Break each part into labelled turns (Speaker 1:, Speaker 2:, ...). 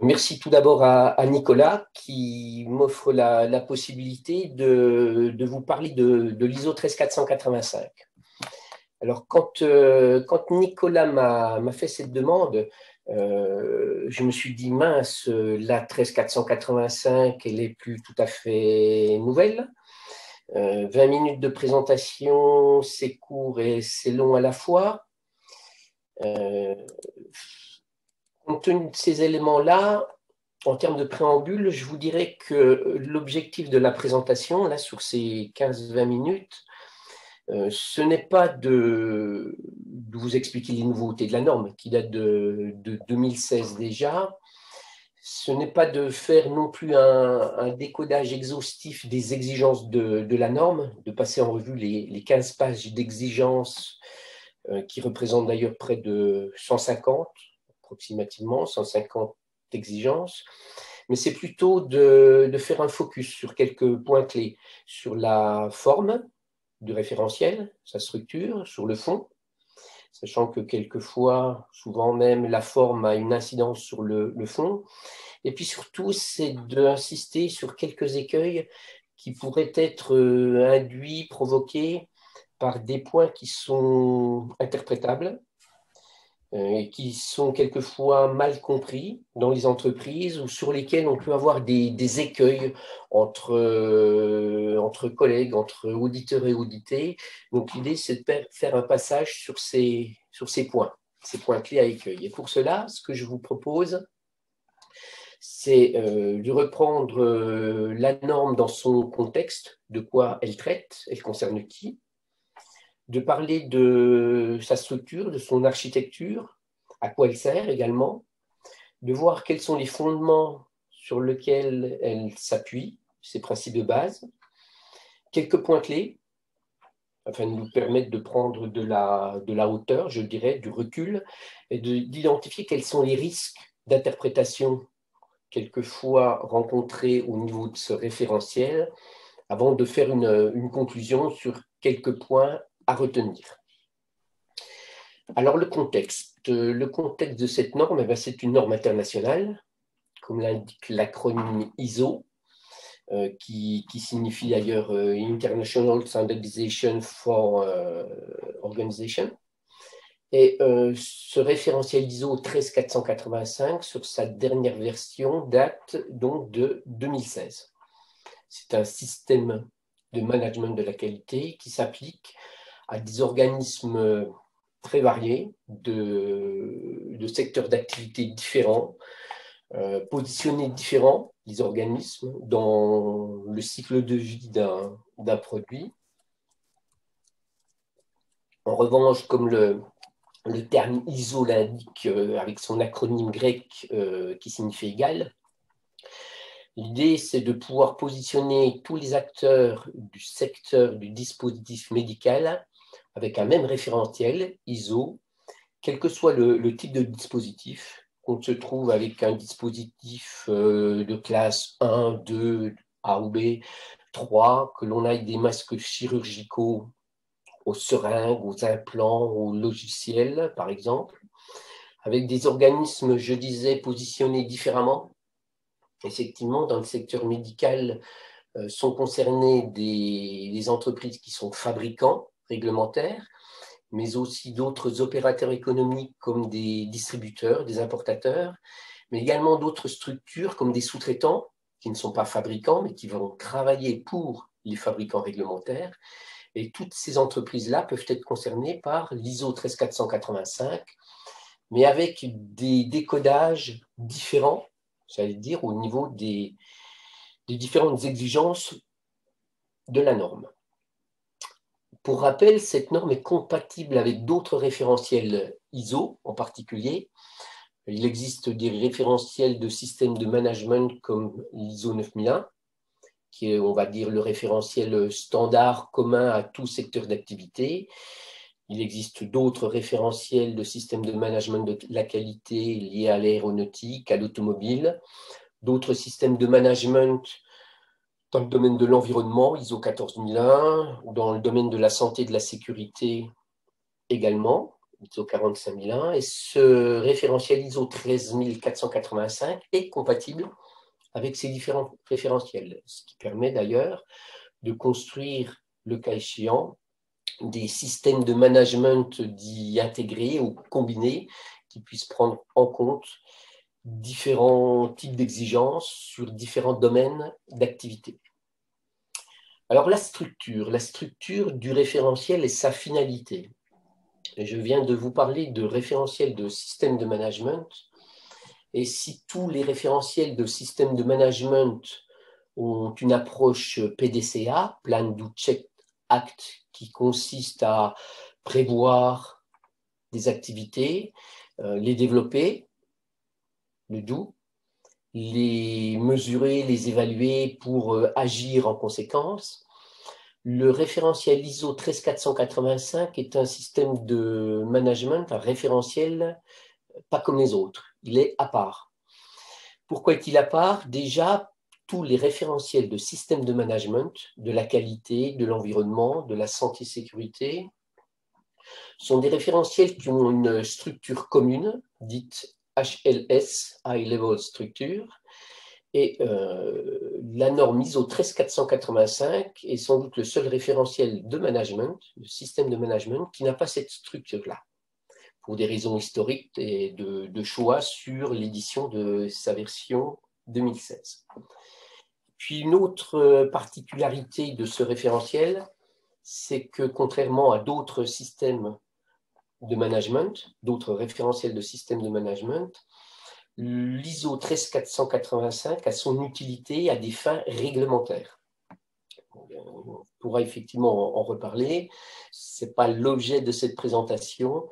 Speaker 1: Merci tout d'abord à Nicolas qui m'offre la possibilité de vous parler de l'ISO 13485. Alors, quand Nicolas m'a fait cette demande, je me suis dit, mince, la 13485, elle est plus tout à fait nouvelle. 20 minutes de présentation, c'est court et c'est long à la fois. Compte tenu de ces éléments-là, en termes de préambule, je vous dirais que l'objectif de la présentation, là, sur ces 15-20 minutes, ce n'est pas de vous expliquer les nouveautés de la norme, qui date de 2016 déjà. Ce n'est pas de faire non plus un décodage exhaustif des exigences de la norme, de passer en revue les 15 pages d'exigences qui représentent d'ailleurs près de 150, approximativement, 150 exigences, mais c'est plutôt de faire un focus sur quelques points clés, sur la forme du référentiel, sa structure, sur le fond, sachant que quelquefois, souvent même, la forme a une incidence sur le fond. Et puis surtout, c'est d'insister sur quelques écueils qui pourraient être induits, provoqués par des points qui sont interprétables, et qui sont quelquefois mal compris dans les entreprises ou sur lesquels on peut avoir des écueils entre collègues, entre auditeurs et audités. Donc l'idée, c'est de faire un passage sur ces points clés à écueil. Et pour cela, ce que je vous propose, c'est de reprendre la norme dans son contexte, de quoi elle traite, elle concerne qui, de parler de sa structure, de son architecture, à quoi elle sert également, de voir quels sont les fondements sur lesquels elle s'appuie, ses principes de base, quelques points clés, afin de nous permettre de prendre de la hauteur, je dirais, du recul, et d'identifier quels sont les risques d'interprétation quelquefois rencontrés au niveau de ce référentiel, avant de faire une conclusion sur quelques points à retenir. Alors le contexte de cette norme, c'est une norme internationale, comme l'indique l'acronyme ISO, qui signifie d'ailleurs International Standardization for Organization. Et ce référentiel ISO 13485, sur sa dernière version, date donc de 2016. C'est un système de management de la qualité qui s'applique à des organismes très variés, de secteurs d'activité différents, positionnés différents, les organismes, dans le cycle de vie d'un produit. En revanche, comme le terme ISO l'indique avec son acronyme grec qui signifie égal, l'idée, c'est de pouvoir positionner tous les acteurs du secteur du dispositif médical avec un même référentiel, ISO, quel que soit le type de dispositif, qu'on se trouve avec un dispositif de classe 1, 2, A ou B, 3, que l'on aille des masques chirurgicaux aux seringues, aux implants, aux logiciels, par exemple, avec des organismes, je disais, positionnés différemment. Effectivement, dans le secteur médical, sont concernées des entreprises qui sont fabricants réglementaires, mais aussi d'autres opérateurs économiques comme des distributeurs, des importateurs, mais également d'autres structures comme des sous-traitants qui ne sont pas fabricants, mais qui vont travailler pour les fabricants réglementaires. Et toutes ces entreprises-là peuvent être concernées par l'ISO 13485, mais avec des décodages différents, j'allais dire, au niveau des différentes exigences de la norme. Pour rappel, cette norme est compatible avec d'autres référentiels ISO en particulier. Il existe des référentiels de systèmes de management comme l'ISO 9001, qui est, on va dire, le référentiel standard commun à tout secteur d'activité. Il existe d'autres référentiels de systèmes de management de la qualité liés à l'aéronautique, à l'automobile, d'autres systèmes de management dans le domaine de l'environnement, ISO 14001, dans le domaine de la santé et de la sécurité également. ISO 45001, et ce référentiel ISO 13485 est compatible avec ces différents référentiels, ce qui permet d'ailleurs de construire, le cas échéant, des systèmes de management dits intégrés ou combinés qui puissent prendre en compte différents types d'exigences sur différents domaines d'activité. Alors la structure du référentiel et sa finalité. Je viens de vous parler de référentiel de système de management, et si tous les référentiels de système de management ont une approche PDCA, Plan Do Check Act, qui consiste à prévoir des activités, les développer, le do, les mesurer, les évaluer pour agir en conséquence. Le référentiel ISO 13485 est un système de management, un référentiel pas comme les autres. Il est à part. Pourquoi est-il à part? Déjà, tous les référentiels de système de management, de la qualité, de l'environnement, de la santé-sécurité, sont des référentiels qui ont une structure commune, dite HLS, High Level Structure, et la norme ISO 13485 est sans doute le seul référentiel de management, de système de management, qui n'a pas cette structure-là, pour des raisons historiques et de choix sur l'édition de sa version 2016. Puis une autre particularité de ce référentiel, c'est que contrairement à d'autres systèmes de management, d'autres référentiels de systèmes de management, l'ISO 13485 a son utilité à des fins réglementaires. On pourra effectivement en reparler, ce n'est pas l'objet de cette présentation,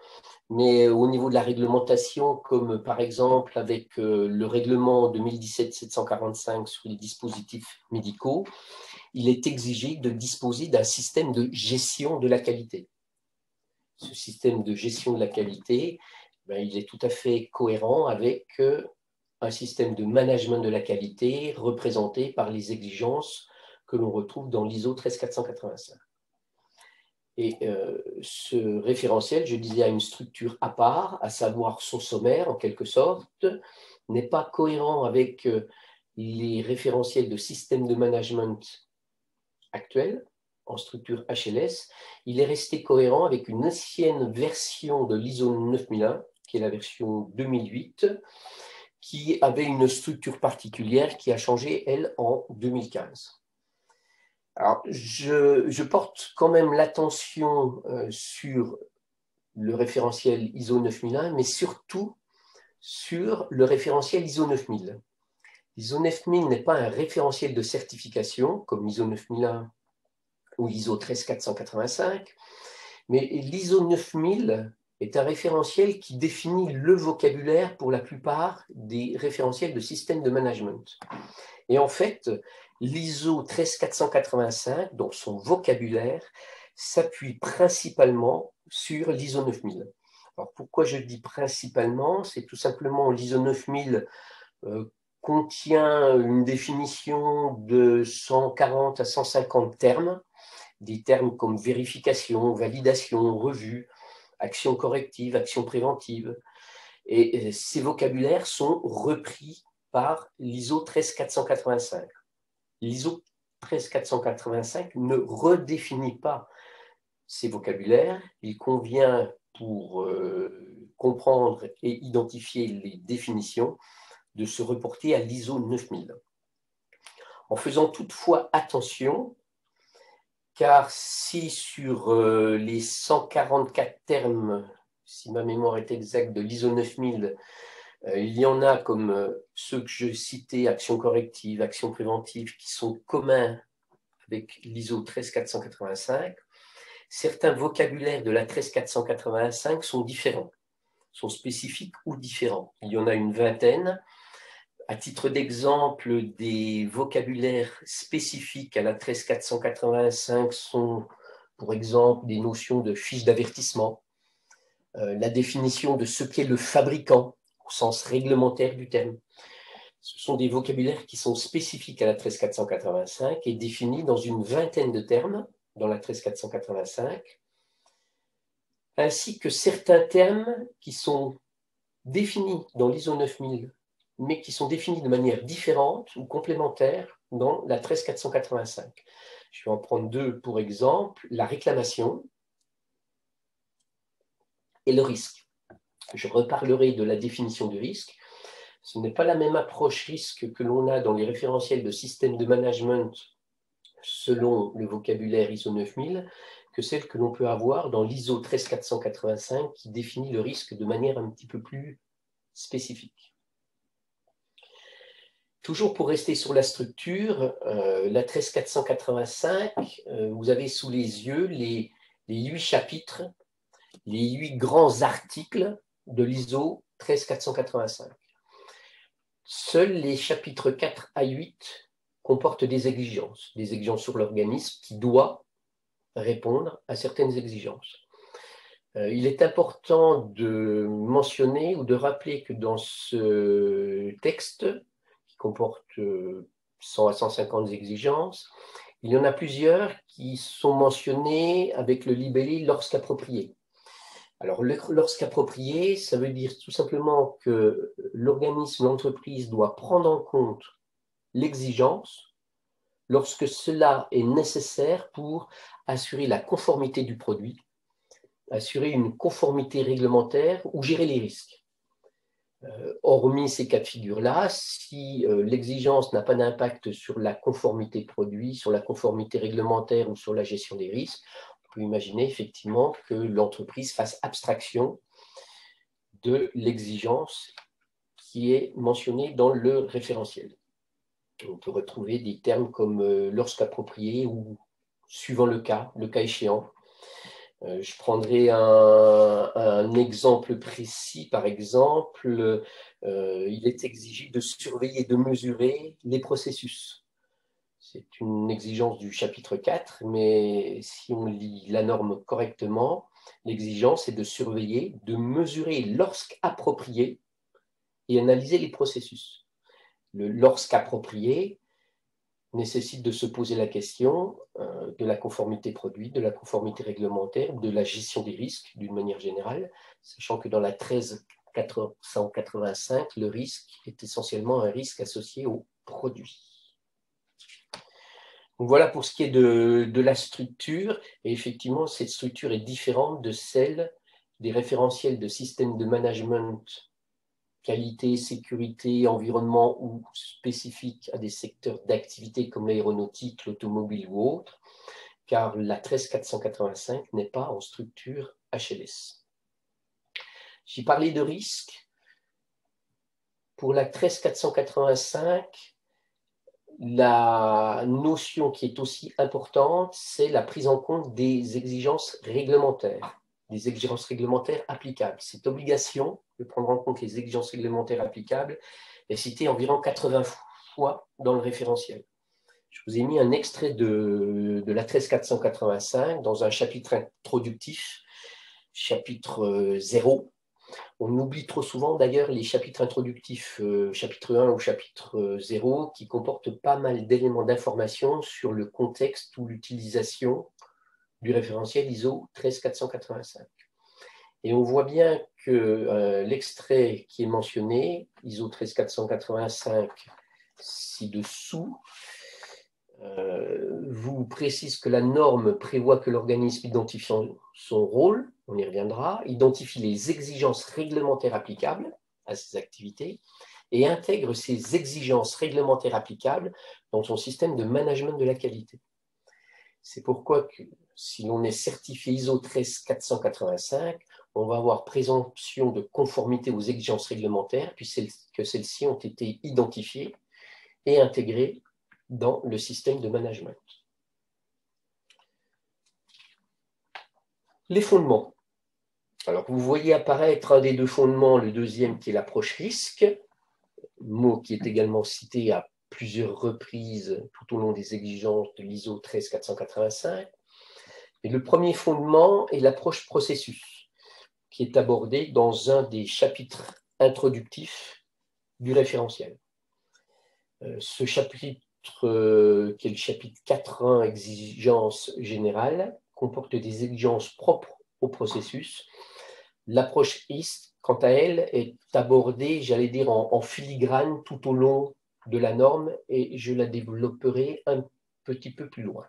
Speaker 1: mais au niveau de la réglementation, comme par exemple avec le règlement 2017-745 sur les dispositifs médicaux, il est exigé de disposer d'un système de gestion de la qualité. Ce système de gestion de la qualité, il est tout à fait cohérent avec un système de management de la qualité représenté par les exigences que l'on retrouve dans l'ISO 13485. Et ce référentiel, je disais, a une structure à part, à savoir son sommaire en quelque sorte, n'est pas cohérent avec les référentiels de système de management actuels, en structure HLS. Il est resté cohérent avec une ancienne version de l'ISO 9001, qui est la version 2008, qui avait une structure particulière qui a changé, elle, en 2015. Alors, je porte quand même l'attention sur le référentiel ISO 9001, mais surtout sur le référentiel ISO 9000. L'ISO 9000 n'est pas un référentiel de certification, comme l'ISO 9001 ou ISO 13485, mais l'ISO 9000 est un référentiel qui définit le vocabulaire pour la plupart des référentiels de système de management. Et en fait, l'ISO 13485, donc son vocabulaire, s'appuie principalement sur l'ISO 9000. Alors pourquoi je dis principalement? C'est tout simplement l'ISO 9000 contient une définition de 140 à 150 termes, des termes comme vérification, validation, revue, action corrective, action préventive. Et ces vocabulaires sont repris par l'ISO 13485. L'ISO 13485 ne redéfinit pas ces vocabulaires. Il convient, pour comprendre et identifier les définitions, de se reporter à l'ISO 9000. En faisant toutefois attention, car si sur les 144 termes, si ma mémoire est exacte, de l'ISO 9000, il y en a comme ceux que je citais, action corrective, action préventive, qui sont communs avec l'ISO 13485, certains vocabulaires de la 13485 sont différents, sont spécifiques ou différents. Il y en a une vingtaine. À titre d'exemple, des vocabulaires spécifiques à la 13485 sont, pour exemple, des notions de fiche d'avertissement, la définition de ce qu'est le fabricant, au sens réglementaire du terme. Ce sont des vocabulaires qui sont spécifiques à la 13485 et définis dans une vingtaine de termes dans la 13485. ainsi que certains termes qui sont définis dans l'ISO 9000, mais qui sont définis de manière différente ou complémentaire dans la 13485. Je vais en prendre deux pour exemple, la réclamation et le risque. Je reparlerai de la définition du risque. Ce n'est pas la même approche risque que l'on a dans les référentiels de système de management selon le vocabulaire ISO 9000 que celle que l'on peut avoir dans l'ISO 13485 qui définit le risque de manière un petit peu plus spécifique. Toujours pour rester sur la structure, la 13485, vous avez sous les yeux les 8 chapitres, les 8 grands articles de l'ISO 13485. Seuls les chapitres 4 à 8 comportent des exigences sur l'organisme qui doit répondre à certaines exigences. Il est important de mentionner ou de rappeler que dans ce texte, qui comporte 100 à 150 exigences, il y en a plusieurs qui sont mentionnées avec le libellé « lorsqu'approprié ». Alors, lorsqu'approprié, ça veut dire tout simplement que l'organisme, l'entreprise doit prendre en compte l'exigence lorsque cela est nécessaire pour assurer la conformité du produit, assurer une conformité réglementaire ou gérer les risques. Hormis ces cas de figure-là, si l'exigence n'a pas d'impact sur la conformité produit, sur la conformité réglementaire ou sur la gestion des risques, on peut imaginer effectivement que l'entreprise fasse abstraction de l'exigence qui est mentionnée dans le référentiel. On peut retrouver des termes comme lorsqu'approprié ou suivant le cas échéant. Je prendrai un exemple précis, par exemple, il est exigé de surveiller et de mesurer les processus. C'est une exigence du chapitre 4, mais si on lit la norme correctement, l'exigence est de surveiller, de mesurer lorsqu'approprié et analyser les processus. Le lorsqu'approprié nécessite de se poser la question de la conformité produit, de la conformité réglementaire, de la gestion des risques d'une manière générale, sachant que dans la 13485, le risque est essentiellement un risque associé au produit. Donc voilà pour ce qui est de la structure, et effectivement cette structure est différente de celle des référentiels de système de management qualité, sécurité, environnement ou spécifique à des secteurs d'activité comme l'aéronautique, l'automobile ou autre, car la 13485 n'est pas en structure HLS. J'ai parlé de risque. Pour la 13485, la notion qui est aussi importante, c'est la prise en compte des exigences réglementaires applicables. Cette obligation de prendre en compte les exigences réglementaires applicables est citée environ 80 fois dans le référentiel. Je vous ai mis un extrait de la 13485 dans un chapitre introductif, chapitre 0. On oublie trop souvent d'ailleurs les chapitres introductifs, chapitre 1 ou chapitre 0, qui comportent pas mal d'éléments d'information sur le contexte ou l'utilisation du référentiel ISO 13485. Et on voit bien que l'extrait qui est mentionné, ISO 13485 ci-dessous, vous précise que la norme prévoit que l'organisme identifiant son rôle, on y reviendra, identifie les exigences réglementaires applicables à ses activités et intègre ces exigences réglementaires applicables dans son système de management de la qualité. C'est pourquoi que, si l'on est certifié ISO 13485, on va avoir présomption de conformité aux exigences réglementaires puisque celles-ci ont été identifiées et intégrées dans le système de management. Les fondements. Alors, vous voyez apparaître un des deux fondements, le deuxième qui est l'approche risque, mot qui est également cité à plusieurs reprises tout au long des exigences de l'ISO 13485. Et le premier fondement est l'approche processus, qui est abordée dans un des chapitres introductifs du référentiel. Ce chapitre, qui est le chapitre 4.1, exigences générales, comporte des exigences propres au processus. L'approche IST, quant à elle, est abordée, j'allais dire, en filigrane tout au long de la norme et je la développerai un petit peu plus loin.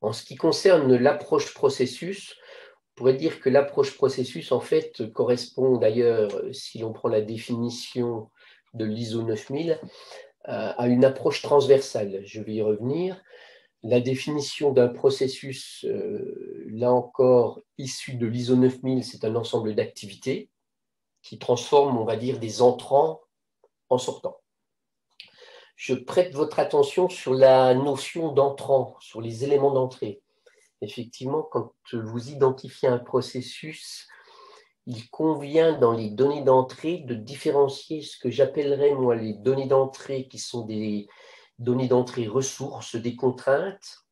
Speaker 1: En ce qui concerne l'approche processus, on pourrait dire que l'approche processus, en fait, correspond d'ailleurs, si l'on prend la définition de l'ISO 9000, à une approche transversale. Je vais y revenir. La définition d'un processus, là encore, issu de l'ISO 9000, c'est un ensemble d'activités qui transforment, on va dire, des entrants en sortants. Je prête votre attention sur la notion d'entrant, sur les éléments d'entrée. Effectivement, quand vous identifiez un processus, il convient dans les données d'entrée de différencier ce que j'appellerais, moi, les données d'entrée qui sont des données d'entrée ressources, des contraintes,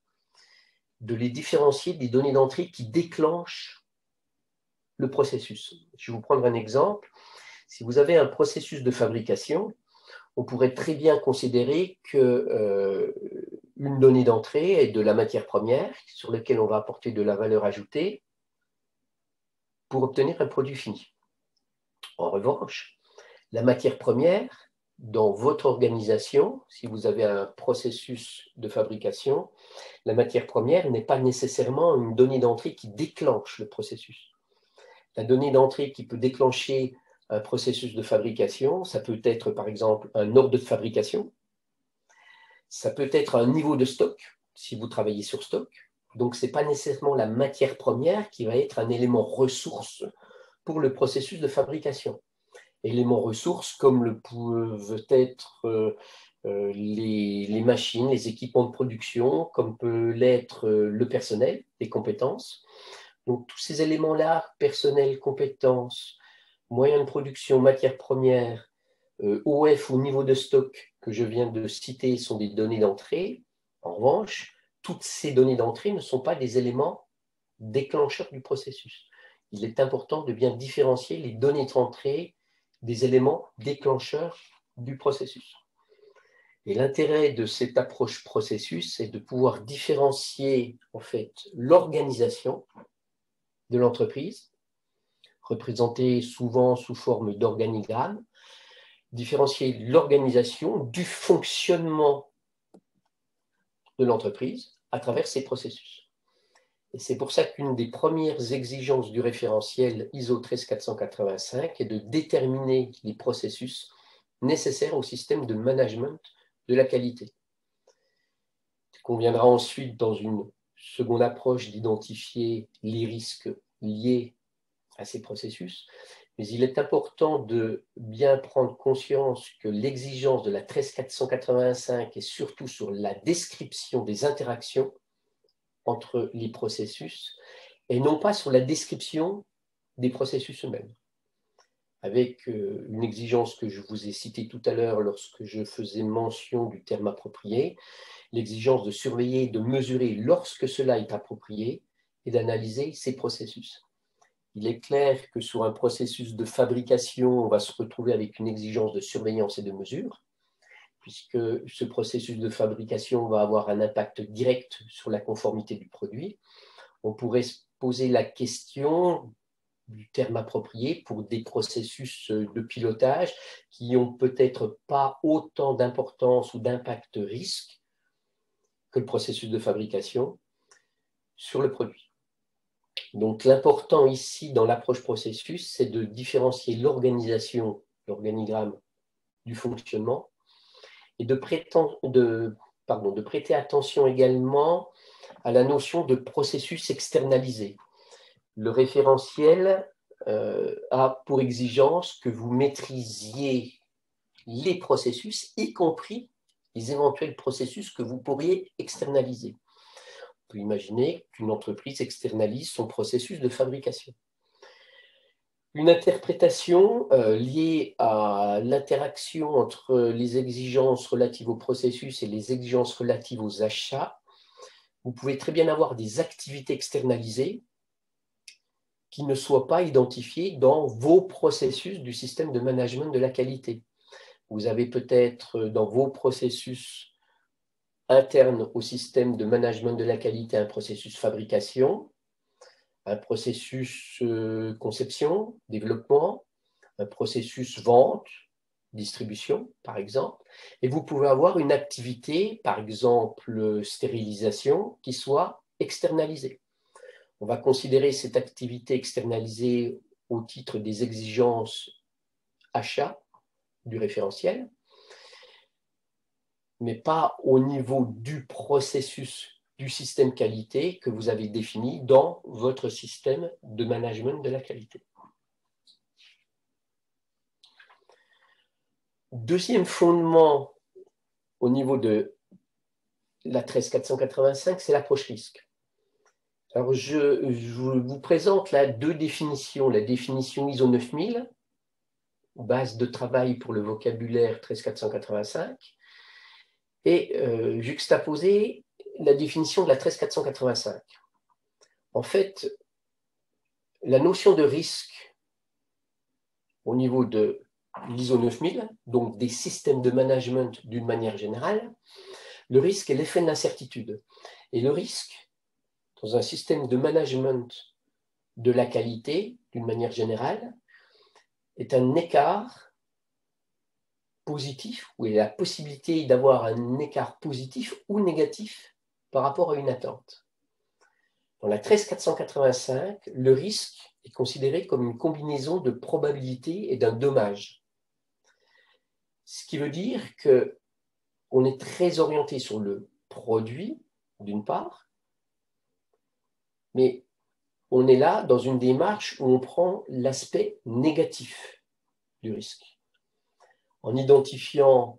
Speaker 1: de les différencier des données d'entrée qui déclenchent le processus. Je vais vous prendre un exemple. Si vous avez un processus de fabrication, on pourrait très bien considérer qu'une donnée d'entrée est de la matière première sur laquelle on va apporter de la valeur ajoutée pour obtenir un produit fini. En revanche, la matière première, dans votre organisation, si vous avez un processus de fabrication, la matière première n'est pas nécessairement une donnée d'entrée qui déclenche le processus. La donnée d'entrée qui peut déclencher un processus de fabrication, ça peut être par exemple un ordre de fabrication, ça peut être un niveau de stock, si vous travaillez sur stock. Donc, ce n'est pas nécessairement la matière première qui va être un élément ressource pour le processus de fabrication. Éléments ressources comme le peuvent être les machines, les équipements de production, comme peut l'être le personnel, les compétences. Donc, tous ces éléments-là, personnel, compétences, moyens de production, matières premières, OF ou niveau de stock que je viens de citer sont des données d'entrée. En revanche, toutes ces données d'entrée ne sont pas des éléments déclencheurs du processus. Il est important de bien différencier les données d'entrée des éléments déclencheurs du processus. Et l'intérêt de cette approche processus, c'est de pouvoir différencier en fait l'organisation de l'entreprise, représentée souvent sous forme d'organigramme, différencier l'organisation du fonctionnement de l'entreprise à travers ces processus. Et c'est pour ça qu'une des premières exigences du référentiel ISO 13485 est de déterminer les processus nécessaires au système de management de la qualité. Il conviendra ensuite, dans une seconde approche, d'identifier les risques liés à ces processus, mais il est important de bien prendre conscience que l'exigence de la 13485 est surtout sur la description des interactions entre les processus et non pas sur la description des processus eux-mêmes. Avec une exigence que je vous ai citée tout à l'heure lorsque je faisais mention du terme approprié, l'exigence de surveiller, de mesurer lorsque cela est approprié et d'analyser ces processus. Il est clair que sur un processus de fabrication, on va se retrouver avec une exigence de surveillance et de mesure, puisque ce processus de fabrication va avoir un impact direct sur la conformité du produit. On pourrait se poser la question du terme approprié pour des processus de pilotage qui n'ont peut-être pas autant d'importance ou d'impact risque que le processus de fabrication sur le produit. Donc l'important ici dans l'approche processus, c'est de différencier l'organisation, l'organigramme du fonctionnement, et de prêter attention également à la notion de processus externalisé. Le référentiel a pour exigence que vous maîtrisiez les processus, y compris les éventuels processus que vous pourriez externaliser. On peut imaginer qu'une entreprise externalise son processus de fabrication. Une interprétation liée à l'interaction entre les exigences relatives au processus et les exigences relatives aux achats. Vous pouvez très bien avoir des activités externalisées qui ne soient pas identifiées dans vos processus du système de management de la qualité. Vous avez peut-être dans vos processus internes au système de management de la qualité un processus fabrication, un processus conception, développement, un processus vente, distribution, par exemple, et vous pouvez avoir une activité, par exemple stérilisation, qui soit externalisée. On va considérer cette activité externalisée au titre des exigences achats du référentiel, mais pas au niveau du processus du système qualité que vous avez défini dans votre système de management de la qualité. Deuxième fondement au niveau de la 13485, c'est l'approche risque. Alors, je vous présente là deux définitions. La définition ISO 9000, base de travail pour le vocabulaire 13485, et juxtaposer la définition de la 13485. En fait, la notion de risque au niveau de l'ISO 9000, donc des systèmes de management d'une manière générale, le risque est l'effet de l'incertitude. Et le risque, dans un système de management de la qualité, d'une manière générale, est un écart positif, ou il y a la possibilité d'avoir un écart positif ou négatif par rapport à une attente. Dans la 13485, le risque est considéré comme une combinaison de probabilité et d'un dommage. Ce qui veut dire qu'on est très orienté sur le produit, d'une part, mais on est là dans une démarche où on prend l'aspect négatif du risque, en identifiant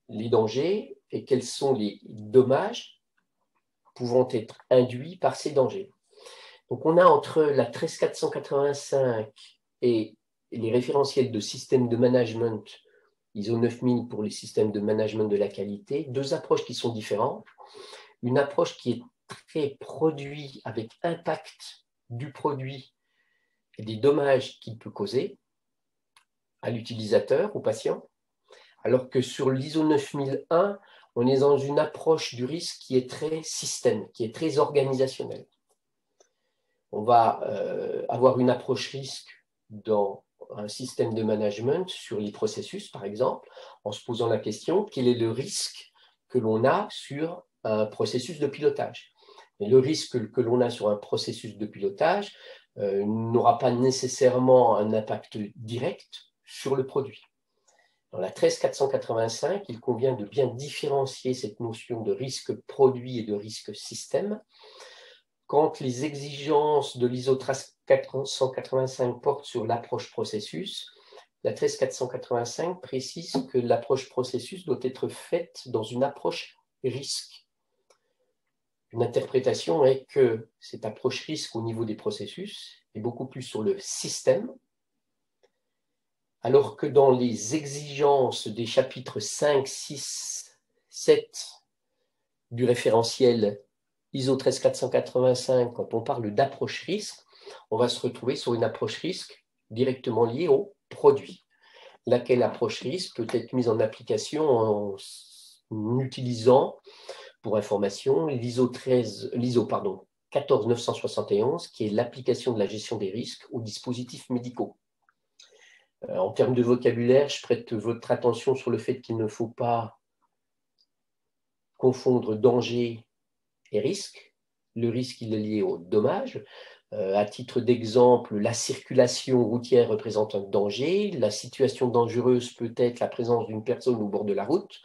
Speaker 1: les dangers et quels sont les dommages pouvant être induits par ces dangers. Donc on a entre la 13485 et les référentiels de systèmes de management ISO 9000 pour les systèmes de management de la qualité, deux approches qui sont différentes. Une approche qui est très produit avec impact du produit et des dommages qu'il peut causer à l'utilisateur, au patient, alors que sur l'ISO 9001, on est dans une approche du risque qui est très système, qui est très organisationnelle. On va avoir une approche risque dans un système de management sur les processus, par exemple, en se posant la question, quel est le risque que l'on a sur un processus de pilotage? Et le risque que l'on a sur un processus de pilotage n'aura pas nécessairement un impact direct sur le produit. Dans la 13485, il convient de bien différencier cette notion de risque produit et de risque système. Quand les exigences de l'ISO 13485 portent sur l'approche processus, la 13485 précise que l'approche processus doit être faite dans une approche risque. Une interprétation est que cette approche risque au niveau des processus est beaucoup plus sur le système, alors que dans les exigences des chapitres 5, 6, 7 du référentiel ISO 13485, quand on parle d'approche risque, on va se retrouver sur une approche risque directement liée au produit. Laquelle approche risque peut être mise en application en utilisant, pour information, l'ISO 14971, qui est l'application de la gestion des risques aux dispositifs médicaux. En termes de vocabulaire, je prête votre attention sur le fait qu'il ne faut pas confondre danger et risque. Le risque, il est lié au dommage. À titre d'exemple, la circulation routière représente un danger. La situation dangereuse peut être la présence d'une personne au bord de la route.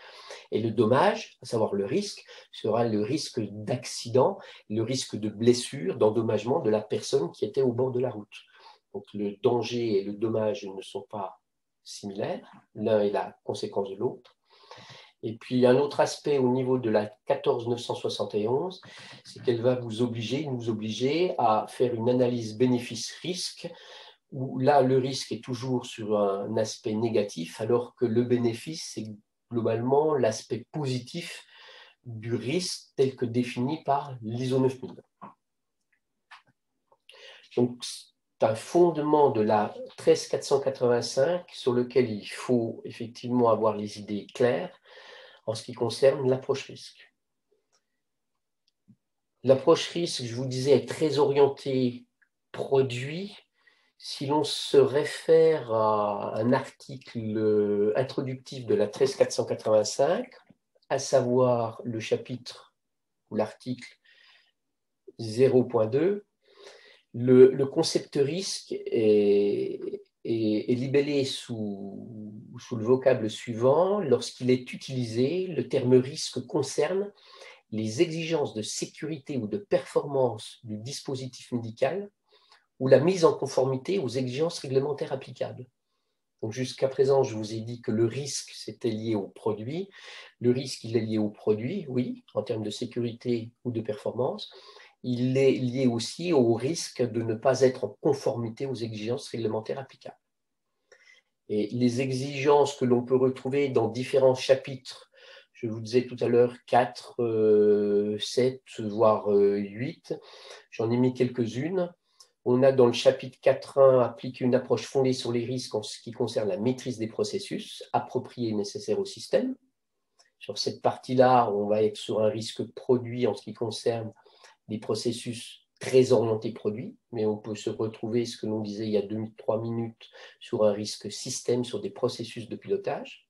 Speaker 1: Et le dommage, à savoir le risque, sera le risque d'accident, le risque de blessure, d'endommagement de la personne qui était au bord de la route. Donc le danger et le dommage ne sont pas similaires. L'un est la conséquence de l'autre. Et puis, un autre aspect au niveau de la 14971, c'est qu'elle va nous obliger à faire une analyse bénéfice-risque, où là, le risque est toujours sur un aspect négatif, alors que le bénéfice, c'est globalement l'aspect positif du risque tel que défini par l'ISO 9000. Donc, c'est un fondement de la 13485 sur lequel il faut effectivement avoir les idées claires, en ce qui concerne l'approche risque. L'approche risque, je vous disais, est très orientée produit, si l'on se réfère à un article introductif de la 13485, à savoir le chapitre ou l'article 0.2, le concept risque est libellé sous le vocable suivant. Lorsqu'il est utilisé, le terme risque concerne les exigences de sécurité ou de performance du dispositif médical ou la mise en conformité aux exigences réglementaires applicables. Donc jusqu'à présent, je vous ai dit que le risque, c'était lié au produit. Le risque, il est lié au produit, oui, en termes de sécurité ou de performance. Il est lié aussi au risque de ne pas être en conformité aux exigences réglementaires applicables. Et les exigences que l'on peut retrouver dans différents chapitres, je vous disais tout à l'heure 4, 7, voire 8, j'en ai mis quelques-unes. On a dans le chapitre 4.1 appliqué une approche fondée sur les risques en ce qui concerne la maîtrise des processus appropriés et nécessaires au système. Sur cette partie-là, on va être sur un risque produit en ce qui concerne des processus très orientés produits, mais on peut se retrouver, ce que l'on disait il y a 2-3 minutes, sur un risque système, sur des processus de pilotage.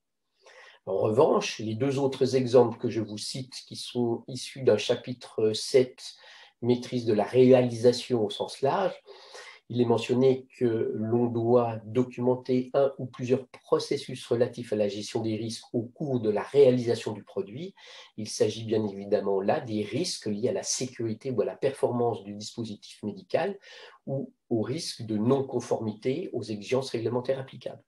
Speaker 1: En revanche, les deux autres exemples que je vous cite, qui sont issus d'un chapitre 7, maîtrise de la réalisation au sens large, il est mentionné que l'on doit documenter un ou plusieurs processus relatifs à la gestion des risques au cours de la réalisation du produit. Il s'agit bien évidemment là des risques liés à la sécurité ou à la performance du dispositif médical ou au risque de non-conformité aux exigences réglementaires applicables.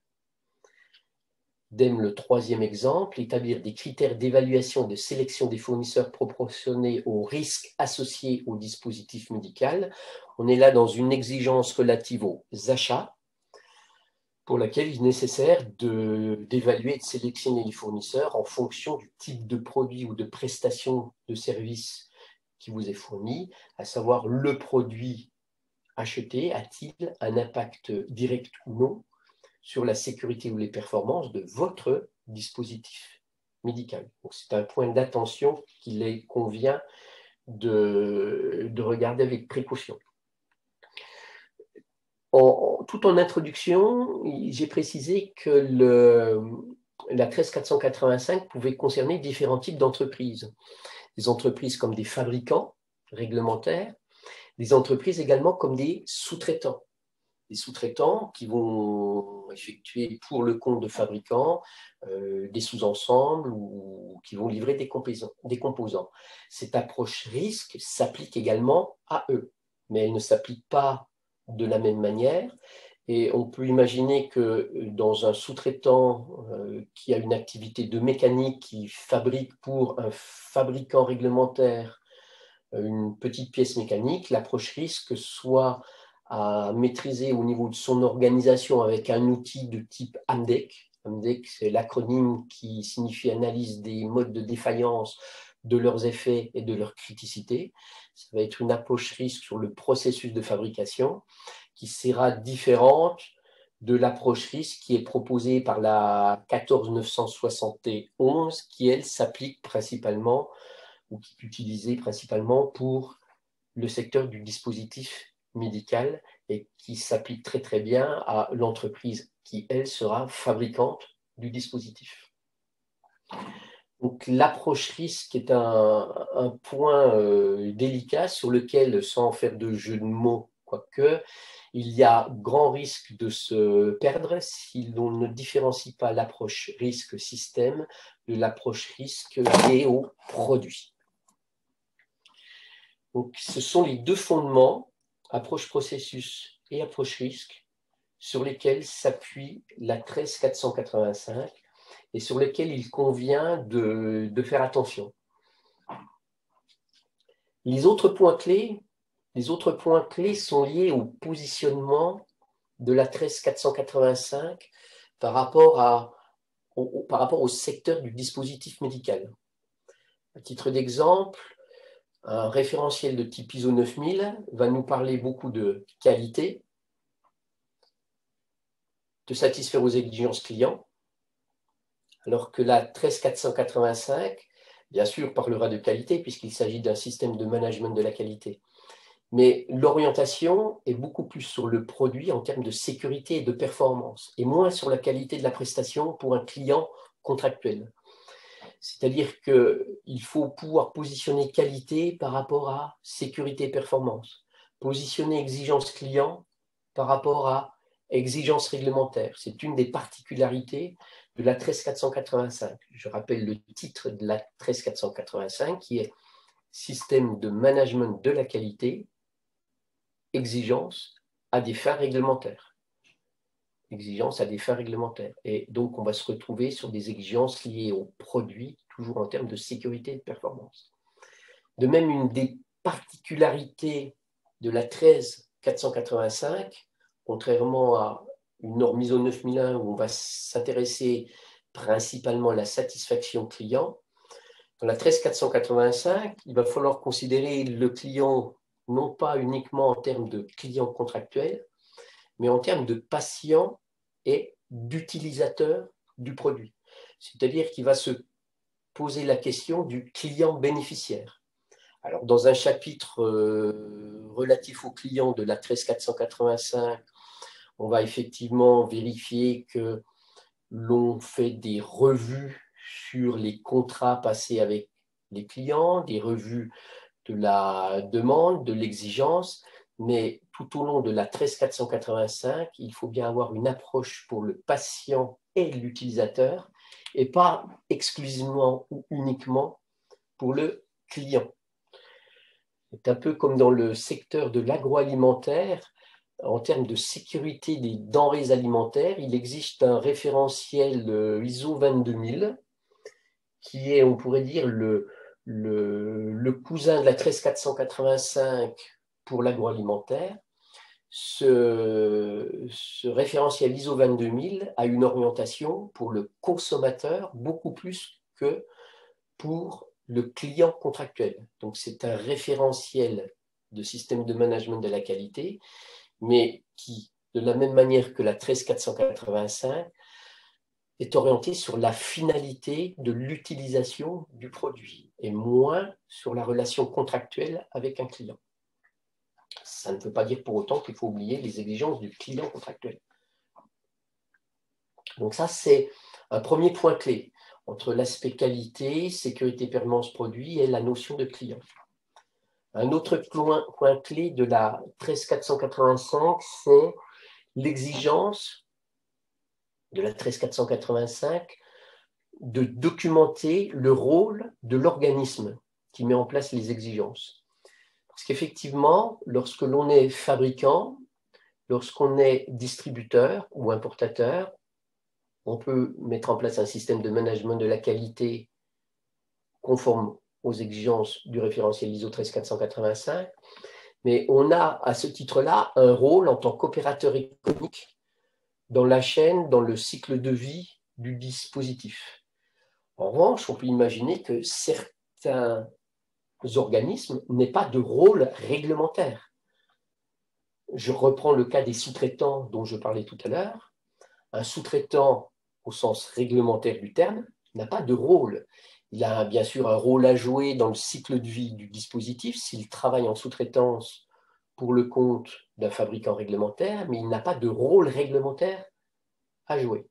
Speaker 1: Idem le troisième exemple, établir des critères d'évaluation et de sélection des fournisseurs proportionnés aux risques associés au dispositif médical. On est là dans une exigence relative aux achats, pour laquelle il est nécessaire d'évaluer et de sélectionner les fournisseurs en fonction du type de produit ou de prestation de service qui vous est fourni, à savoir le produit acheté a-t-il un impact direct ou non sur la sécurité ou les performances de votre dispositif médical. C'est un point d'attention qu'il convient de regarder avec précaution. Tout en introduction, j'ai précisé que la 13485 pouvait concerner différents types d'entreprises. Des entreprises comme des fabricants réglementaires, des entreprises également comme des sous-traitants. Des sous-traitants qui vont effectuer pour le compte de fabricants des sous-ensembles ou qui vont livrer des composants. Cette approche risque s'applique également à eux, mais elle ne s'applique pas de la même manière. Et on peut imaginer que dans un sous-traitant qui a une activité de mécanique, qui fabrique pour un fabricant réglementaire une petite pièce mécanique, l'approche risque soit à maîtriser au niveau de son organisation avec un outil de type AMDEC. AMDEC, c'est l'acronyme qui signifie analyse des modes de défaillance, de leurs effets et de leur criticité. Ça va être une approche risque sur le processus de fabrication qui sera différente de l'approche risque qui est proposée par la 14971, qui, elle, s'applique principalement ou qui est utilisée principalement pour le secteur du dispositif médical et qui s'applique très très bien à l'entreprise qui, elle, sera fabricante du dispositif. Donc l'approche risque est un point délicat sur lequel, sans faire de jeu de mots, quoique, il y a grand risque de se perdre si l'on ne différencie pas l'approche risque système de l'approche risque liée au produit. Donc, ce sont les deux fondements, approche processus et approche risque, sur lesquels s'appuie la 13485 et sur lesquels il convient de faire attention. Les autres points clés sont liés au positionnement de la 13485 par rapport au secteur du dispositif médical. À titre d'exemple, un référentiel de type ISO 9000 va nous parler beaucoup de qualité, de satisfaire aux exigences clients, alors que la 13485, bien sûr, parlera de qualité puisqu'il s'agit d'un système de management de la qualité. Mais l'orientation est beaucoup plus sur le produit en termes de sécurité et de performance, et moins sur la qualité de la prestation pour un client contractuel. C'est-à-dire qu'il faut pouvoir positionner qualité par rapport à sécurité et performance, positionner exigence client par rapport à exigence réglementaire. C'est une des particularités de la 13485. Je rappelle le titre de la 13485 qui est Système de management de la qualité, exigence à des fins réglementaires. Exigence à des fins réglementaires. Et donc, on va se retrouver sur des exigences liées aux produits, toujours en termes de sécurité et de performance. De même, une des particularités de la 13485, contrairement à une norme ISO 9001 où on va s'intéresser principalement à la satisfaction client, dans la 13485, il va falloir considérer le client non pas uniquement en termes de client contractuel, mais en termes de patient et d'utilisateur du produit. C'est-à-dire qu'il va se poser la question du client bénéficiaire. Alors, dans un chapitre relatif aux clients de la 13485, on va effectivement vérifier que l'on fait des revues sur les contrats passés avec les clients, des revues de la demande, de l'exigence, mais tout au long de la 13485, il faut bien avoir une approche pour le patient et l'utilisateur, et pas exclusivement ou uniquement pour le client. C'est un peu comme dans le secteur de l'agroalimentaire. En termes de sécurité des denrées alimentaires, il existe un référentiel ISO 22000 qui est, on pourrait dire, le cousin de la 13485 pour l'agroalimentaire. Ce référentiel ISO 22000 a une orientation pour le consommateur beaucoup plus que pour le client contractuel. Donc, c'est un référentiel de système de management de la qualité, mais qui, de la même manière que la 13485, est orienté sur la finalité de l'utilisation du produit et moins sur la relation contractuelle avec un client. Ça ne veut pas dire pour autant qu'il faut oublier les exigences du client contractuel. Donc ça, c'est un premier point clé entre l'aspect qualité, sécurité, performance produit et la notion de client. Un autre point clé de la 13485, c'est l'exigence de la 13485 de documenter le rôle de l'organisme qui met en place les exigences. Parce qu'effectivement, lorsque l'on est fabricant, lorsqu'on est distributeur ou importateur, on peut mettre en place un système de management de la qualité conforme aux exigences du référentiel ISO 13485, mais on a à ce titre-là un rôle en tant qu'opérateur économique dans la chaîne, dans le cycle de vie du dispositif. En revanche, on peut imaginer que certains organismes n'aient pas de rôle réglementaire. Je reprends le cas des sous-traitants dont je parlais tout à l'heure. Un sous-traitant, au sens réglementaire du terme, n'a pas de rôle. Il a bien sûr un rôle à jouer dans le cycle de vie du dispositif s'il travaille en sous-traitance pour le compte d'un fabricant réglementaire, mais il n'a pas de rôle réglementaire à jouer.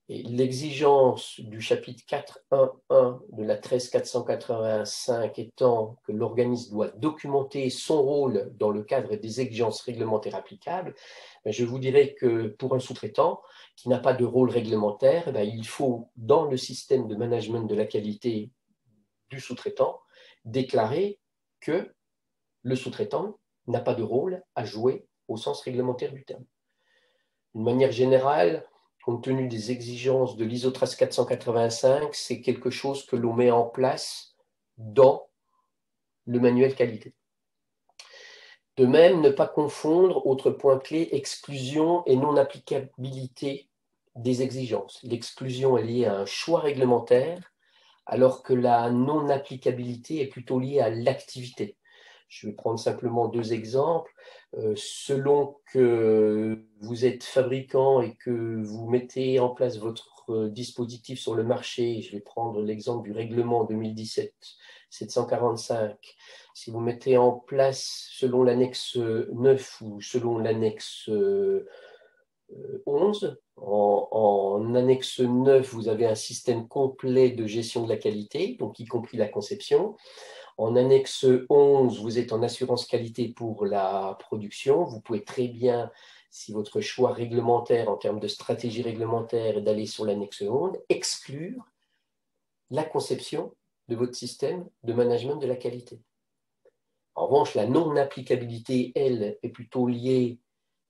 Speaker 1: Et l'exigence du chapitre 4.1.1 de la 13485 étant que l'organisme doit documenter son rôle dans le cadre des exigences réglementaires applicables, je vous dirais que pour un sous-traitant qui n'a pas de rôle réglementaire, il faut, dans le système de management de la qualité du sous-traitant, déclarer que le sous-traitant n'a pas de rôle à jouer au sens réglementaire du terme. D'une manière générale, compte tenu des exigences de l'ISO 13485, c'est quelque chose que l'on met en place dans le manuel qualité. De même, ne pas confondre, autre point clé, exclusion et non-applicabilité des exigences. L'exclusion est liée à un choix réglementaire, alors que la non-applicabilité est plutôt liée à l'activité. Je vais prendre simplement deux exemples. Selon que vous êtes fabricant et que vous mettez en place votre d'autres dispositifs sur le marché. Je vais prendre l'exemple du règlement 2017-745. Si vous mettez en place, selon l'annexe 9 ou selon l'annexe 11, en annexe 9, vous avez un système complet de gestion de la qualité, donc y compris la conception. En annexe 11, vous êtes en assurance qualité pour la production. Vous pouvez très bien, si votre choix réglementaire en termes de stratégie réglementaire est d'aller sur l'annexe 11, exclure la conception de votre système de management de la qualité. En revanche, la non-applicabilité, elle, est plutôt liée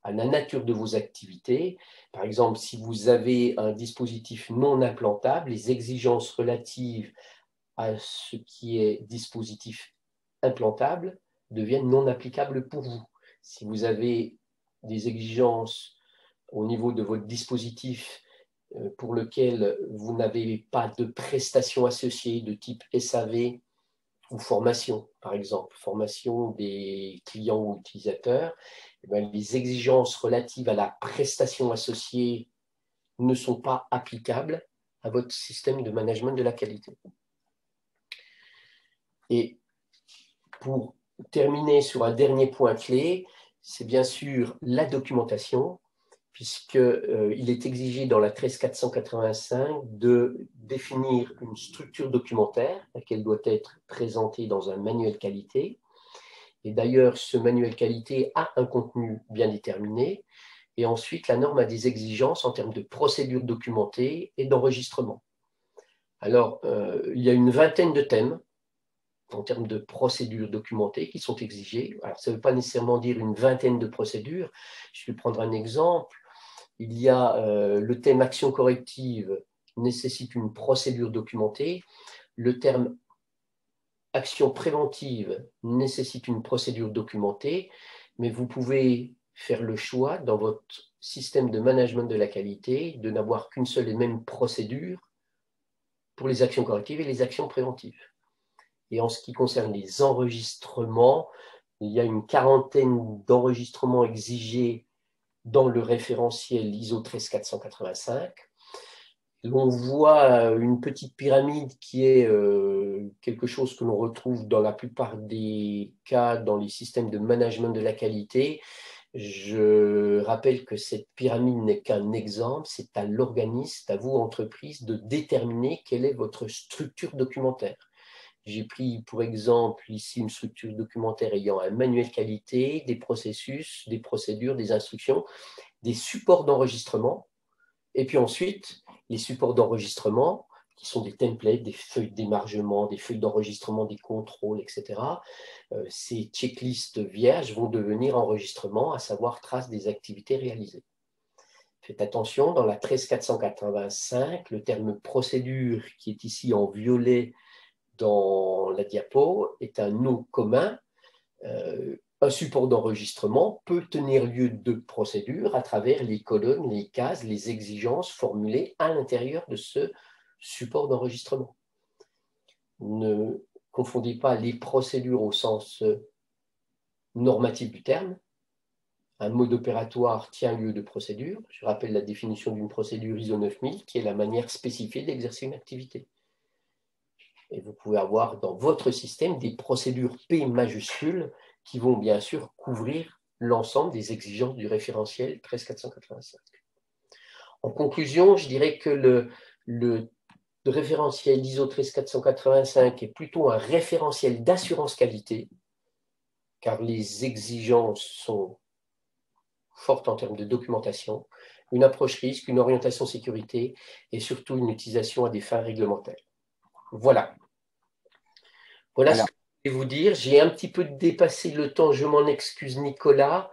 Speaker 1: à la nature de vos activités. Par exemple, si vous avez un dispositif non implantable, les exigences relatives à ce qui est dispositif implantable deviennent non applicables pour vous. Si vous avez des exigences au niveau de votre dispositif pour lequel vous n'avez pas de prestations associées de type SAV ou formation, par exemple, formation des clients ou utilisateurs, les exigences relatives à la prestation associée ne sont pas applicables à votre système de management de la qualité. Et pour terminer sur un dernier point clé, c'est bien sûr la documentation, puisqu'il est exigé dans la 13485 de définir une structure documentaire, laquelle doit être présentée dans un manuel qualité. Et d'ailleurs, ce manuel qualité a un contenu bien déterminé. Et ensuite, la norme a des exigences en termes de procédures documentées et d'enregistrement. Alors, il y a une vingtaine de thèmes en termes de procédures documentées qui sont exigées. Alors, ça ne veut pas nécessairement dire une vingtaine de procédures. Je vais prendre un exemple. Il y a le thème action corrective nécessite une procédure documentée. Le terme action préventive nécessite une procédure documentée, mais vous pouvez faire le choix dans votre système de management de la qualité de n'avoir qu'une seule et même procédure pour les actions correctives et les actions préventives. Et en ce qui concerne les enregistrements, il y a une quarantaine d'enregistrements exigés dans le référentiel ISO 13485. On voit une petite pyramide qui est quelque chose que l'on retrouve dans la plupart des cas dans les systèmes de management de la qualité. Je rappelle que cette pyramide n'est qu'un exemple, c'est à l'organisme, à vous, entreprise, de déterminer quelle est votre structure documentaire. J'ai pris pour exemple ici une structure documentaire ayant un manuel qualité, des processus, des procédures, des instructions, des supports d'enregistrement, et puis ensuite les supports d'enregistrement qui sont des templates, des feuilles d'émargement, des feuilles d'enregistrement, des contrôles, etc. Ces checklists vierges vont devenir enregistrements, à savoir traces des activités réalisées. Faites attention, dans la 13485, le terme procédure qui est ici en violet dans la diapo est un nom commun. Un support d'enregistrement peut tenir lieu de procédure à travers les colonnes, les cases, les exigences formulées à l'intérieur de ce support d'enregistrement. Ne confondez pas les procédures au sens normatif du terme. Un mode opératoire tient lieu de procédure. Je rappelle la définition d'une procédure ISO 9000 qui est la manière spécifiée d'exercer une activité. Et vous pouvez avoir dans votre système des procédures P majuscules qui vont bien sûr couvrir l'ensemble des exigences du référentiel 13485. En conclusion, je dirais que le référentiel ISO 13485 est plutôt un référentiel d'assurance qualité, car les exigences sont fortes en termes de documentation, une approche risque, une orientation sécurité et surtout une utilisation à des fins réglementaires. Voilà. Voilà ce que je voulais vous dire. J'ai un petit peu dépassé le temps, je m'en excuse Nicolas.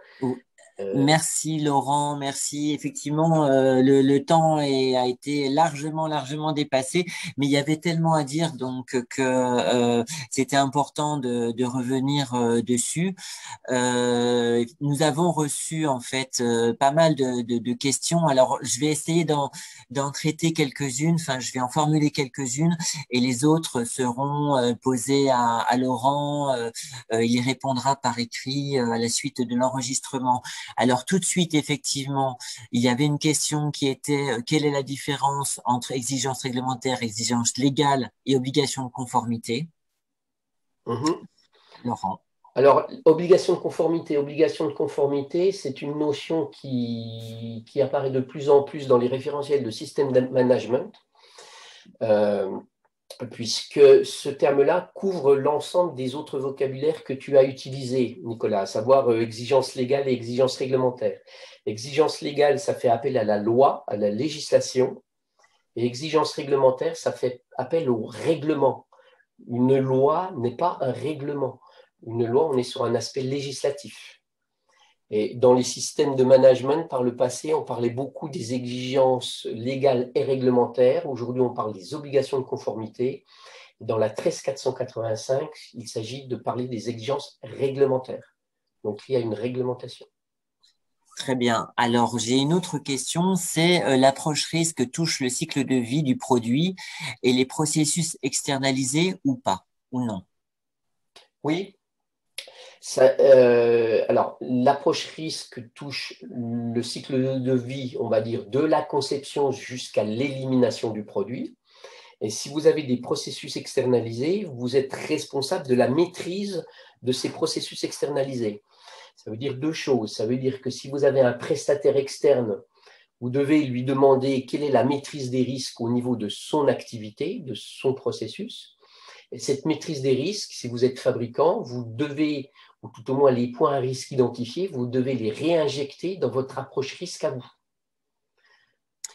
Speaker 2: Merci Laurent, merci. Effectivement, le temps a été largement dépassé, mais il y avait tellement à dire donc que c'était important de revenir dessus. Nous avons reçu en fait pas mal de questions. Alors, je vais essayer d'en traiter quelques-unes. Enfin, je vais en formuler quelques-unes et les autres seront posées à Laurent. Il y répondra par écrit à la suite de l'enregistrement. Alors tout de suite, effectivement, il y avait une question qui était quelle est la différence entre exigence réglementaire, exigence légale et obligation de conformité?
Speaker 1: Mhm.
Speaker 2: Laurent.
Speaker 1: Alors, obligation de conformité, c'est une notion qui apparaît de plus en plus dans les référentiels de système de management, euh, puisque ce terme-là couvre l'ensemble des autres vocabulaires que tu as utilisés, Nicolas, à savoir exigence légale et exigence réglementaire. Exigence légale, ça fait appel à la loi, à la législation, et exigence réglementaire, ça fait appel au règlement. Une loi n'est pas un règlement. Une loi, on est sur un aspect législatif. Et dans les systèmes de management, par le passé, on parlait beaucoup des exigences légales et réglementaires. Aujourd'hui, on parle des obligations de conformité. Dans la 13485, il s'agit de parler des exigences réglementaires. Donc, il y a une réglementation.
Speaker 2: Très bien. Alors, j'ai une autre question, c'est l'approche risque touche le cycle de vie du produit et les processus externalisés ou pas, ou non?
Speaker 1: Oui, alors, l'approche risque touche le cycle de vie, on va dire, de la conception jusqu'à l'élimination du produit. Et si vous avez des processus externalisés, vous êtes responsable de la maîtrise de ces processus externalisés. Ça veut dire deux choses. Ça veut dire que si vous avez un prestataire externe, vous devez lui demander quelle est la maîtrise des risques au niveau de son activité, de son processus. Et cette maîtrise des risques, si vous êtes fabricant, vous devez, ou tout au moins les points à risque identifiés, vous devez les réinjecter dans votre approche risque à vous.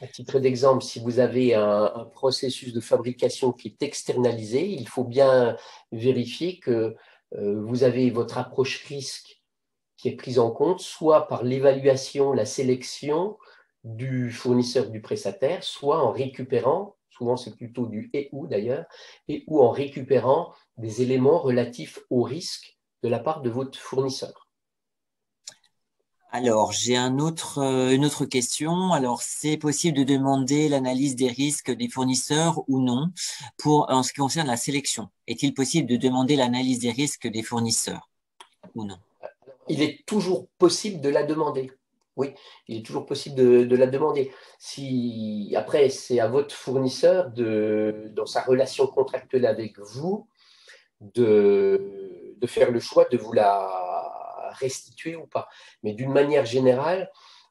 Speaker 1: À titre d'exemple, si vous avez un processus de fabrication qui est externalisé, il faut bien vérifier que vous avez votre approche risque qui est prise en compte, soit par l'évaluation, la sélection du fournisseur, du prestataire, soit en récupérant, souvent c'est plutôt du et ou d'ailleurs, et ou en récupérant des éléments relatifs au risque de la part de votre fournisseur.
Speaker 2: Alors, j'ai une autre question. Alors, c'est possible de demander l'analyse des risques des fournisseurs ou non pour, en ce qui concerne la sélection. Est-il possible de demander l'analyse des risques des fournisseurs ou non?
Speaker 1: Il est toujours possible de la demander. Oui, il est toujours possible de la demander. Si, après, c'est à votre fournisseur, dans sa relation contractuelle avec vous, de faire le choix de vous la restituer ou pas. Mais d'une manière générale,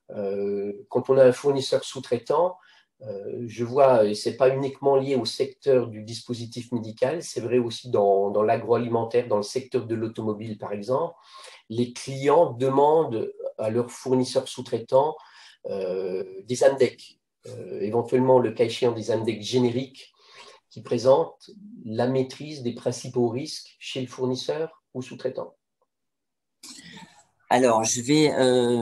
Speaker 1: quand on a un fournisseur sous-traitant, je vois, et ce n'est pas uniquement lié au secteur du dispositif médical, c'est vrai aussi dans l'agroalimentaire, dans le secteur de l'automobile par exemple, les clients demandent à leurs fournisseurs sous-traitants des AMDEC, éventuellement le cas échéant des AMDEC génériques qui présentent la maîtrise des principaux risques chez le fournisseur ou sous-traitant.
Speaker 2: Alors, je vais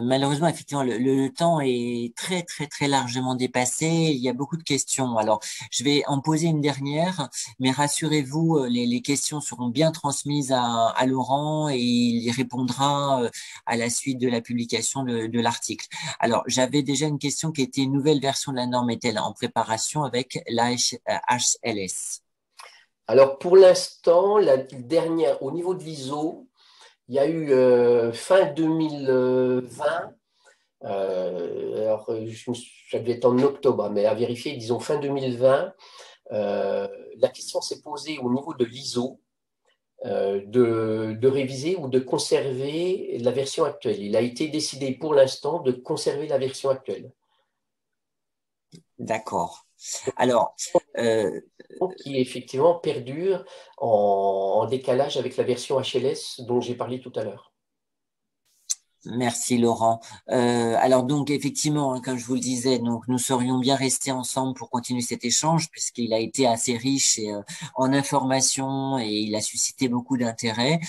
Speaker 2: malheureusement, effectivement, le temps est très, très, très largement dépassé. Il y a beaucoup de questions. Alors, je vais en poser une dernière, mais rassurez-vous, les questions seront bien transmises à Laurent et il y répondra à la suite de la publication de l'article. Alors, j'avais déjà une question qui était une nouvelle version de la norme est-elle en préparation avec la HLS?
Speaker 1: Alors, pour l'instant, la dernière, au niveau de l'ISO, il y a eu fin 2020, alors ça devait être en octobre, mais à vérifier, disons fin 2020, la question s'est posée au niveau de l'ISO de réviser ou de conserver la version actuelle. Il a été décidé pour l'instant de conserver la version actuelle.
Speaker 2: D'accord. Alors,
Speaker 1: Qui effectivement perdure en décalage avec la version HLS dont j'ai parlé tout à l'heure.
Speaker 2: merci Laurent. Alors donc effectivement, hein, comme je vous le disais, donc nous serions bien restés ensemble pour continuer cet échange puisqu'il a été assez riche en informations et il a suscité beaucoup d'intérêt.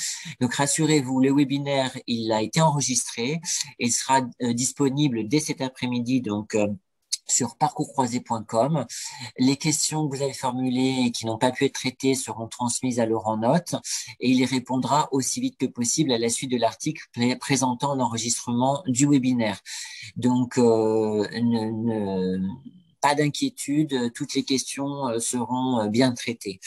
Speaker 2: Donc rassurez-vous, le webinaire il a été enregistré et sera disponible dès cet après-midi sur parcourscroisé.com. Les questions que vous avez formulées et qui n'ont pas pu être traitées seront transmises à Laurent Note et il y répondra aussi vite que possible à la suite de l'article présentant l'enregistrement du webinaire. Donc, pas d'inquiétude, toutes les questions seront bien traitées.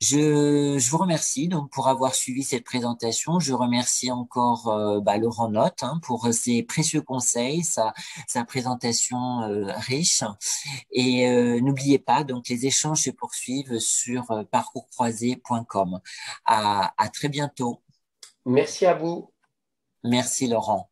Speaker 2: Je vous remercie donc pour avoir suivi cette présentation. Je remercie encore Laurent Notte pour ses précieux conseils, sa présentation riche. Et n'oubliez pas, donc les échanges se poursuivent sur parcourscroisé.com. À très bientôt.
Speaker 1: Merci à vous.
Speaker 2: Merci Laurent.